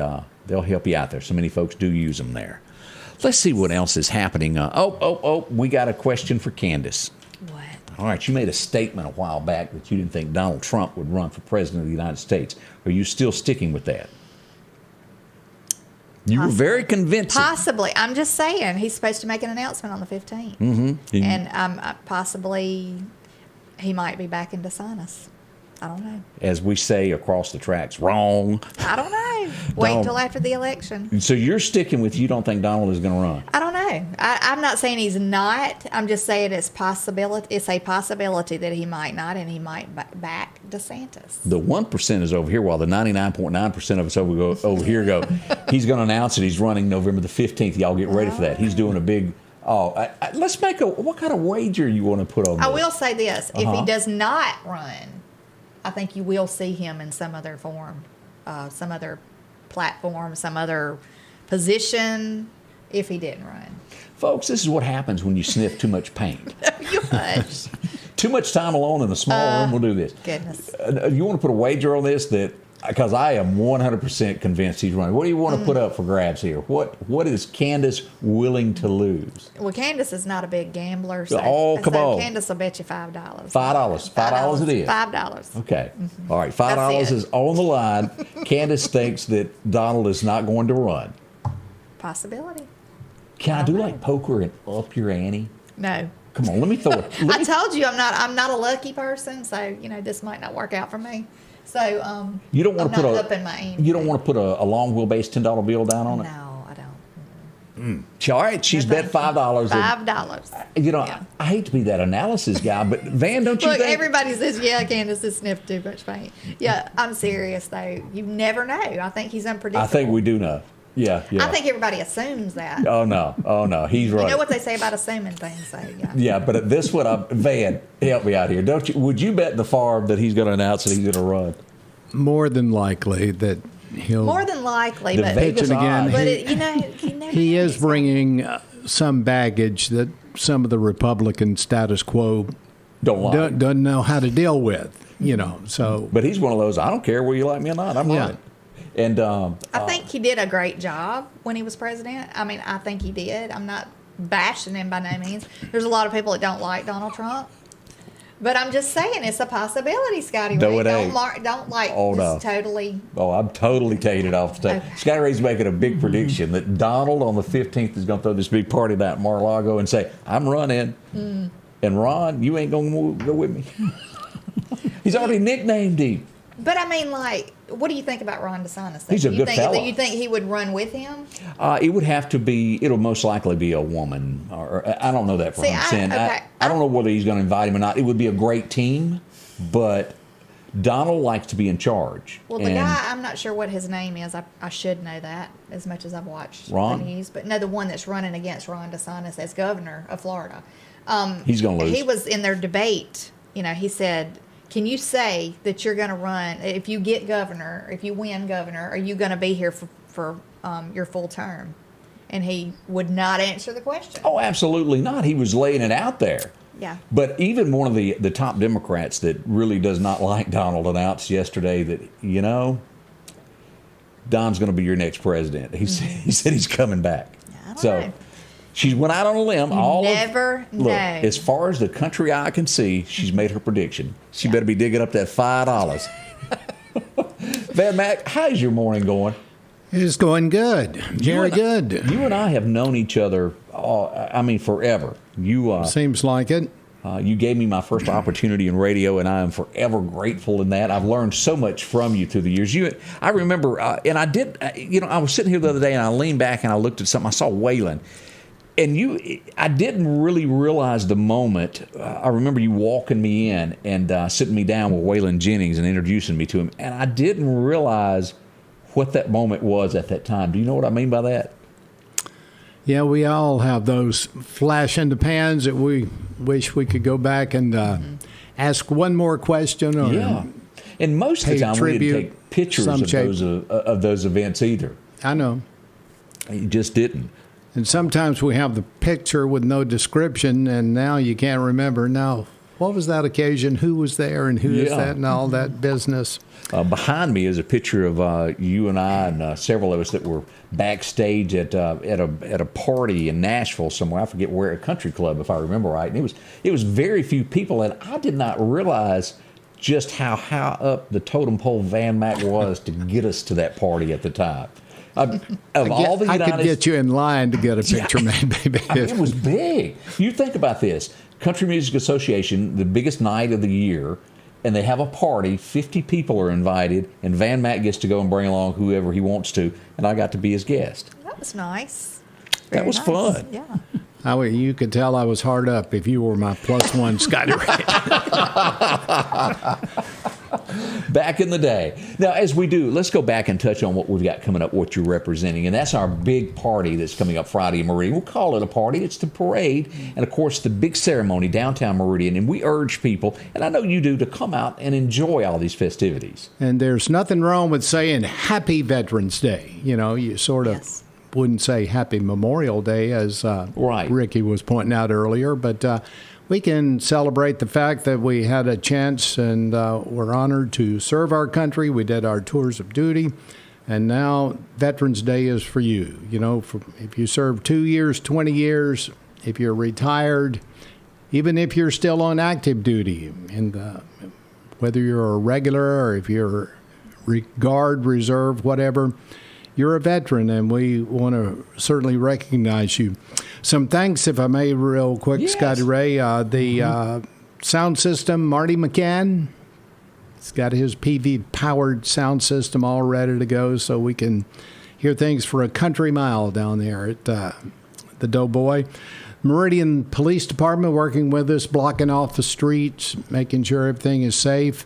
they'll help you out there. So many folks do use them there. Let's see what else is happening. We got a question for Candace. What? All right, you made a statement a while back that you didn't think Donald Trump would run for president of the United States. Are you still sticking with that? You were very convincing. Possibly. I'm just saying, he's supposed to make an announcement on the 15th. Mm-hmm. And possibly he might be back in DeSantis. I don't know. As we say across the tracks, wrong. I don't know. Wait until after the election. So you're sticking with you don't think Donald is going to run? I don't know. I'm not saying he's not. I'm just saying it's possibility. It's a possibility that he might not, and he might back DeSantis. The 1% is over here, while the 99.9% of us over here go, he's going to announce that he's running November the 15th. Y'all get ready for that. He's doing a big... let's make what kind of wager you want to put on this? I will say this. If he does not run, I think you will see him in some other form, some other platform, some other position if he didn't run. Folks, this is what happens when you sniff too much paint. You hush. Too much time alone in a small room will do this. Goodness. You want to put a wager on this? Because I am 100% convinced he's running. What do you want to put up for grabs here? What is Candace willing to lose? Well, Candace is not a big gambler. So, come on. Candace will bet you $5. $5. $5 it is. $5. Okay. All right. $5 is on the line. Candace thinks that Donald is not going to run. Possibility. Can I do like poker and up your ante? No. Come on, let me throw it. I told you I'm not a lucky person, so this might not work out for me. So you don't want to put up in my ante. You don't want to put a long wheelbase $10 bill down on it. No, I don't. All right, she's bet $5. $5. I hate to be that analysis guy, but Van, don't you Look, think? everybody says, yeah, Candace has sniffed too much paint. Yeah, I'm serious, though. You never know. I think he's unpredictable. I think we do know. Yeah. I think everybody assumes that. Oh, no. He's right. You know what they say about assuming things, so yeah. Yeah, but this one, Van, help me out here. Don't you? Would you bet the farm that he's going to announce that he's going to run? More than likely that he'll. More than likely, The but Vegas again. odds. but it, you never He know is these bringing some baggage that some of the Republican status quo Don't lie. doesn't know how to deal with. So. But he's one of those, I don't care whether you like me or not, I'm running. And I think he did a great job when he was president. I mean, I think he did. I'm not bashing him by no means. There's a lot of people that don't like Donald Trump. But I'm just saying it's a possibility, Scotty No, Ray. it ain't. Don't like Oh, this no. totally. Oh, I'm totally taking it off the table. Okay. Scotty Ray's making a big prediction that Donald on the 15th is going to throw this big party down at MaraLago and say, I'm running. And Ron, you ain't going to go with me. He's already nicknamed him. But I mean, what do you think about Ron DeSantis? He's a good fella. You think he would run with him? It would have to be, it'll most likely be a woman. Or I don't know that for 100%. I don't know whether he's going to invite him or not. It would be a great team, but Donald likes to be in charge. Well, the guy, I'm not sure what his name is. I should know that as much as I've watched Ron? the news. But no, the one that's running against Ron DeSantis as governor of Florida. He's going to lose. He was in their debate. He said, can you say that you're going to run, if you get governor, if you win governor, are you going to be here for your full term? And he would not answer the question. Oh, absolutely not. He was laying it out there. Yeah. But even one of the top Democrats that really does not like Donald announced yesterday that, Don's going to be your next president. He said he's coming back. I don't know. She went out on a limb. Never know. Look, as far as the country eye can see, she's made her prediction. She better be digging up that $5. Van Mac, how's your morning going? It's going good. Very good. You and I have known each other, forever. Seems like it. You gave me my first opportunity in radio, and I am forever grateful in that. I've learned so much from you through the years. I remember, and I did, I was sitting here the other day, and I leaned back and I looked at something. I saw Waylon. And I didn't really realize the moment. I remember you walking me in and sitting me down with Waylon Jennings and introducing me to him. And I didn't realize what that moment was at that time. Do you know what I mean by that? Yeah, we all have those flash in the pans that we wish we could go back and ask one more question. Or and most of the time we didn't take pictures of those events either. I know. You just didn't. And sometimes we have the picture with no description, and now you can't remember. Now, what was that occasion? Who was there, and who is that, and all that business? Behind me is a picture of you and I and several of us that were backstage at a party in Nashville somewhere. I forget where, a country club, if I remember right. And it was very few people, and I did not realize just how high up the totem pole Van Mack was to get us to that party at the time. I could get you in line to get a picture made, baby. It was big. You think about this. Country Music Association, the biggest night of the year, and they have a party. 50 people are invited, and Van Mack gets to go and bring along whoever he wants to, and I got to be his guest. That was nice. That was fun. Yeah. You could tell I was hard up if you were my +1 Scotty Ray. Back in the day. Now, as we do, let's go back and touch on what we've got coming up, what you're representing. And that's our big party that's coming up Friday in Meridian. We'll call it a party. It's the parade. And, of course, the big ceremony downtown Meridian. And we urge people, and I know you do, to come out and enjoy all these festivities. And there's nothing wrong with saying Happy Veterans Day. You sort of wouldn't say Happy Memorial Day, as Ricky was pointing out earlier. But we can celebrate the fact that we had a chance and we're honored to serve our country. We did our tours of duty, and now Veterans Day is for you. If you served 2 years, 20 years, if you're retired, even if you're still on active duty, and whether you're a regular or if you're Guard, Reserve, whatever, you're a veteran, and we want to certainly recognize you. Some thanks, if I may, real quick, yes. Scotty Ray. The sound system, Marty McCann, he's got his PV-powered sound system all ready to go, so we can hear things for a country mile down there at the Doughboy. Meridian Police Department working with us, blocking off the streets, making sure everything is safe.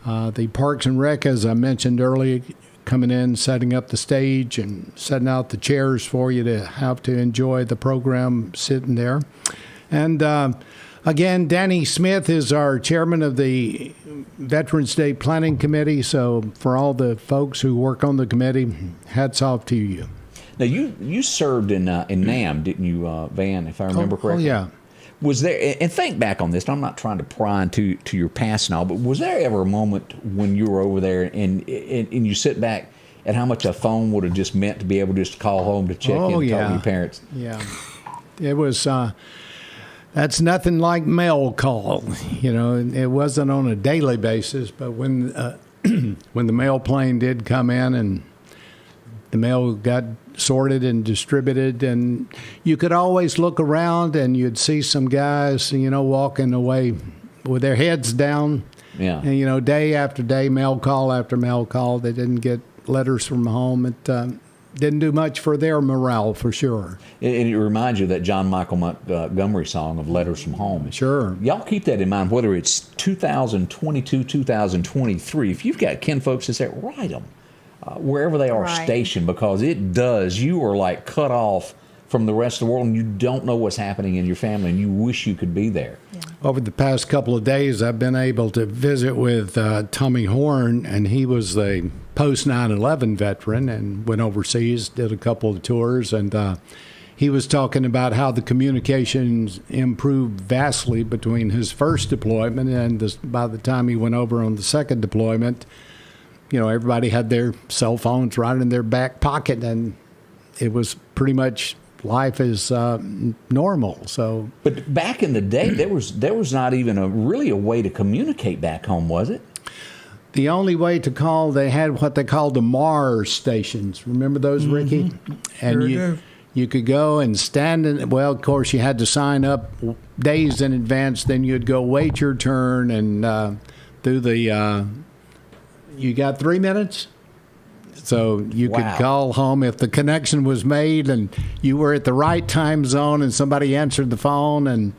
The Parks and Rec, as I mentioned earlier, coming in, setting up the stage and setting out the chairs for you to have to enjoy the program sitting there. And again, Danny Smith is our chairman of the Veterans Day Planning Committee. So for all the folks who work on the committee, hats off to you. Now, you served in NAM, didn't you, Van, if I remember correctly? Oh, yeah. Was there, and think back on this, I'm not trying to pry into your past and all, but was there ever a moment when you were over there and you sit back at how much a phone would have just meant to be able just to call home to check in and talk to your parents? Yeah. It was, that's nothing like mail call. It wasn't on a daily basis, but when the mail plane did come in and the mail got sorted and distributed, and you could always look around and you'd see some guys, walking away with their heads down. Yeah. And, day after day, mail call after mail call. They didn't get letters from home. It didn't do much for their morale, for sure. And it reminds you of that John Michael Montgomery song of Letters from Home. Sure. Y'all keep that in mind, whether it's 2022, 2023. If you've got kinfolks that say, write them. Wherever they are stationed, because you are like cut off from the rest of the world, and you don't know what's happening in your family, and you wish you could be there. Yeah. Over the past couple of days, I've been able to visit with Tommy Horn, and he was a post 9/11 veteran and went overseas, did a couple of tours, and he was talking about how the communications improved vastly between his first deployment and by the time he went over on the second deployment. Everybody had their cell phones right in their back pocket, and it was pretty much life is normal. So, but back in the day, there was not even really a way to communicate back home, was it? The only way to call, they had what they called the MAR stations. Remember those, Ricky? And You could go and stand in. Well, of course, you had to sign up days in advance. Then you'd go wait your turn and do the. You got 3 minutes, so you could call home if the connection was made and you were at the right time zone and somebody answered the phone. And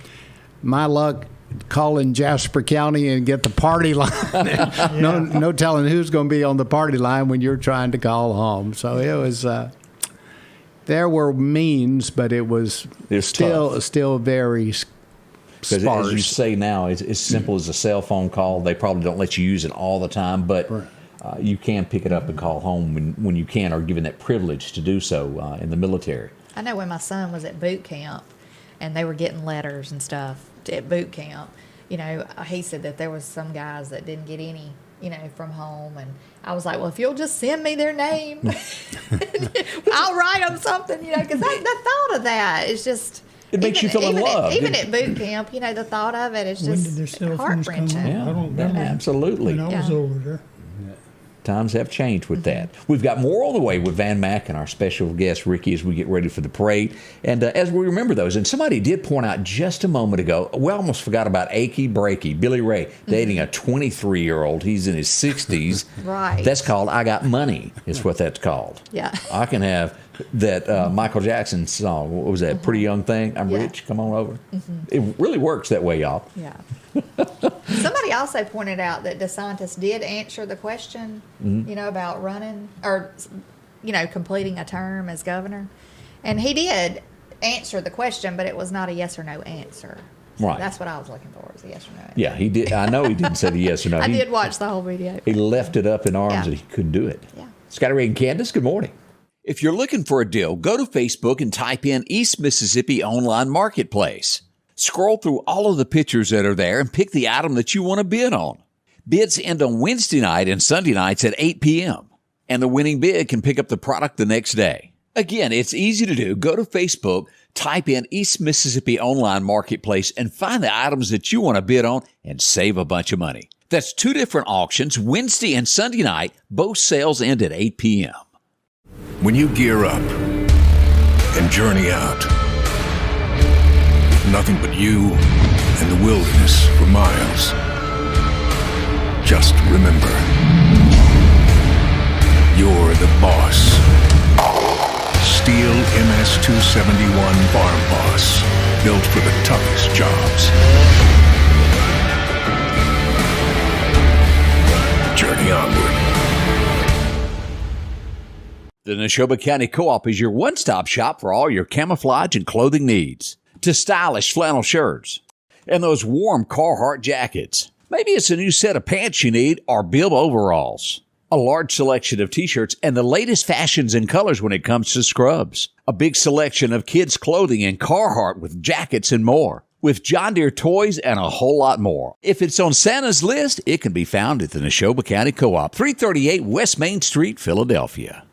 my luck, call in Jasper County and get the party line. No telling who's going to be on the party line when you're trying to call home. So it was. There were means, but it was still very sparse. As you say now, it's as simple as a cell phone call. They probably don't let you use it all the time, but you can pick it up and call home when you can, or given that privilege to do so in the military. I know when my son was at boot camp and they were getting letters and stuff at boot camp, he said that there was some guys that didn't get any, from home. And I was like, well, if you'll just send me their name, I'll write them something, because the thought of that is just... It makes you feel in love. Even at boot camp, the thought of it is just heart-wrenching. Yeah, absolutely. When I was over there. Times have changed with that. We've got more on the way with Van Mack and our special guest, Ricky, as we get ready for the parade. And as we remember those, and somebody did point out just a moment ago, we almost forgot about Achy Breaky, Billy Ray, dating a 23-year-old. He's in his 60s. Right. That's called I Got Money, is what that's called. Yeah. I can have that Michael Jackson song. What was that? Pretty Young Thing? I'm rich. Come on over. It really works that way, y'all. Yeah. Somebody also pointed out that DeSantis did answer the question, about running or, completing a term as governor. And he did answer the question, but it was not a yes or no answer. So right. That's what I was looking for, was a yes or no answer. Yeah, he did. I know he didn't say the yes or no. I did watch the whole video. He left it up in arms and he couldn't do it. Yeah. Scotty Ray and Candace, good morning. If you're looking for a deal, go to Facebook and type in East Mississippi Online Marketplace. Scroll through all of the pictures that are there and pick the item that you want to bid on. Bids end on Wednesday night and Sunday nights at 8 p.m. And the winning bid can pick up the product the next day. Again, it's easy to do. Go to Facebook, type in East Mississippi Online Marketplace, and find the items that you want to bid on and save a bunch of money. That's 2 different auctions, Wednesday and Sunday night. Both sales end at 8 p.m. When you gear up and journey out, nothing but you and the wilderness for miles. Just remember, you're the boss. Steel MS-271 Farm Boss, built for the toughest jobs. Journey onward. The Neshoba County Co-op is your one-stop shop for all your camouflage and clothing needs. To stylish flannel shirts and those warm Carhartt jackets. Maybe it's a new set of pants you need or bib overalls. A large selection of t-shirts and the latest fashions and colors when it comes to scrubs. A big selection of kids' clothing and Carhartt with jackets and more. With John Deere toys and a whole lot more. If it's on Santa's list, it can be found at the Neshoba County Co-op, 338 West Main Street, Philadelphia.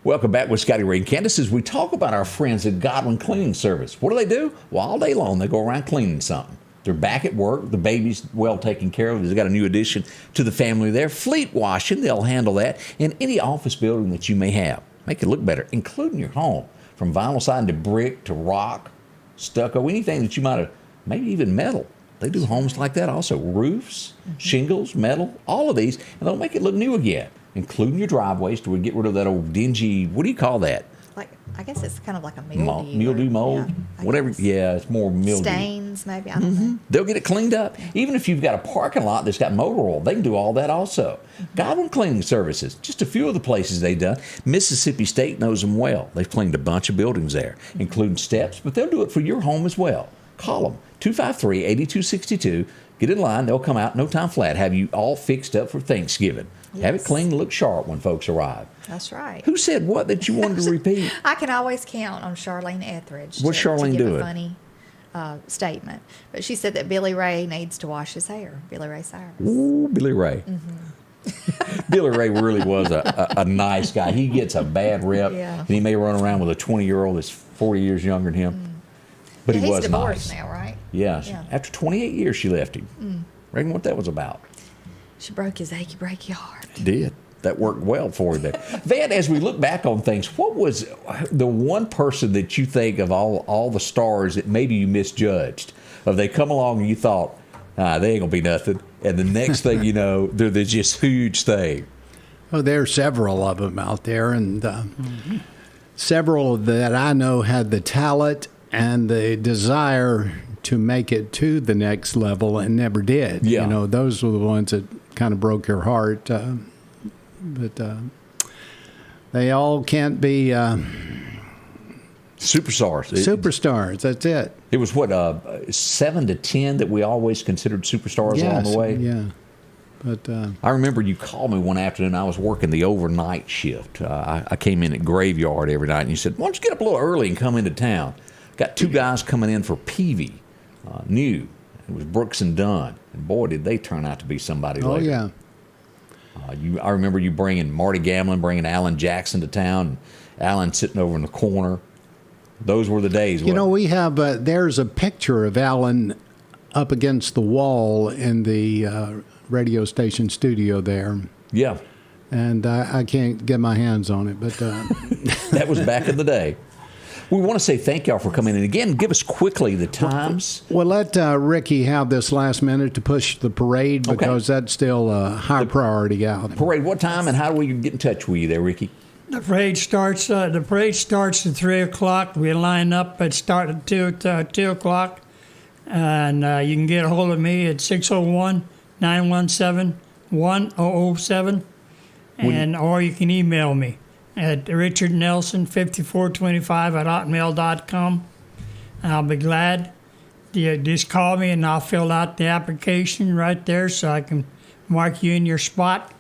Welcome back with Scotty Ray and Candace as we talk about our friends at Godwin Cleaning Service. What do? Well, all day long they go around cleaning something. They're back at work. The baby's well taken care of. They've got a new addition to the family there. Fleet washing, they'll handle that. In any office building that you may have. Make it look better, including your home. From vinyl siding to brick to rock, stucco, anything that you might have, maybe even metal. They do homes like that also. Roofs, shingles, metal, all of these. And they'll make it look new again. Including your driveways, to get rid of that old dingy, what do you call that? Like, I guess it's kind of like a mildew. Mildew, mold, whatever. Yeah, it's more mildew. Stains, maybe, I don't know. They'll get it cleaned up. Even if you've got a parking lot that's got motor oil, they can do all that also. Godwin Cleaning Services, just a few of the places they've done. Mississippi State knows them well. They've cleaned a bunch of buildings there, including steps, but they'll do it for your home as well. Call them, 253-8262. Get in line. They'll come out no time flat, have you all fixed up for Thanksgiving. Yes. Have it clean, look sharp when folks arrive. That's right. Who said what that you wanted to repeat? I can always count on Charlene Etheridge What's Charlene to give doing? A funny statement. But she said that Billy Ray needs to wash his hair. Billy Ray Cyrus. Ooh, Billy Ray. Billy Ray really was a nice guy. He gets a bad rep, and he may run around with a 20-year-old that's 40 years younger than him. But he was nice. He's divorced now, right? Yeah. After 28 years, she left him. Reckon what that was about. She broke his achy, breaky heart. Did. that worked well for you there. Van, as we look back on things, what was the one person that you think of all the stars that maybe you misjudged? Of they come along and you thought, they ain't going to be nothing. And the next thing you know, they're this just huge thing. Oh, there are several of them out there, and several that I know had the talent and the desire to make it to the next level and never did. Yeah. You know, those were the ones that kind of broke your heart. But they all can't be superstars. Superstars, that's it. It was, 7 to 10 that we always considered superstars along the way? Yeah. But I remember you called me one afternoon. I was working the overnight shift. I came in at graveyard every night, and you said, why don't you get up a little early and come into town? Got 2 guys coming in for Peavy, new. It was Brooks and Dunn. And boy, did they turn out to be somebody later. Oh, yeah. I remember you bringing Marty Gamlin, bringing Alan Jackson to town, and Alan sitting over in the corner. Those were the days. You know, we have, there's a picture of Alan up against the wall in the radio station studio there. Yeah. And I can't get my hands on it, but... that was back in the day. We want to say thank y'all for coming in. Again, give us quickly the times. Well, let Ricky have this last minute to push the parade because that's still a high priority out. Parade, what time and how do we get in touch with you there, Ricky? The parade starts. The parade starts at 3 o'clock. We line up at 2 o'clock, and you can get a hold of me at 601-917-1007, or you can email me at richardnelson5425@hotmail.com. I'll be glad. You just call me and I'll fill out the application right there so I can mark you in your spot.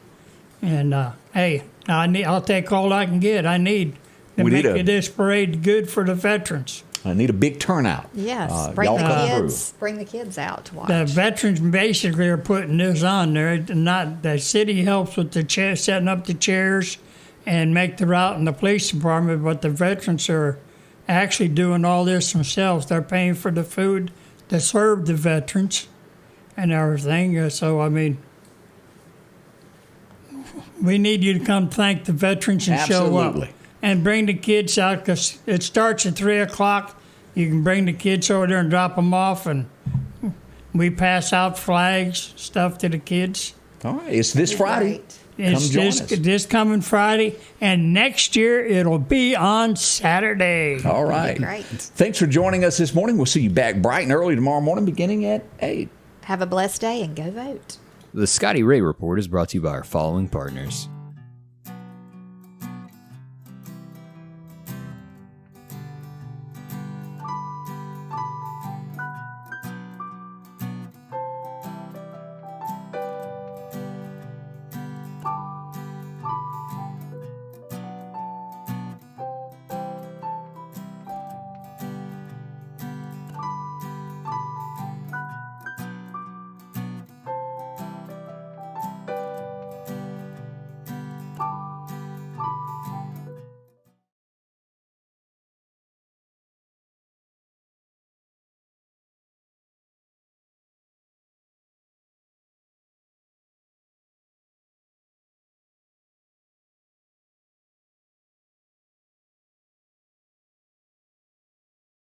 And hey, I'll take all I can get. I need to make this parade good for the veterans. I need a big turnout. Yes, bring the kids out to watch. The veterans basically are putting this on there. Not the city helps with the setting up the chairs and make the route in the police department, but the veterans are actually doing all this themselves. They're paying for the food to serve the veterans and everything. So, I mean, we need you to come thank the veterans and show up. And bring the kids out because it starts at 3 o'clock. You can bring the kids over there and drop them off, and we pass out flags, stuff to the kids. All right, it's this Friday. It's this coming Friday, and next year it'll be on Saturday. All right. Great. Thanks for joining us this morning. We'll see you back bright and early tomorrow morning beginning at 8. Have a blessed day and go vote. The Scotty Ray Report is brought to you by our following partners: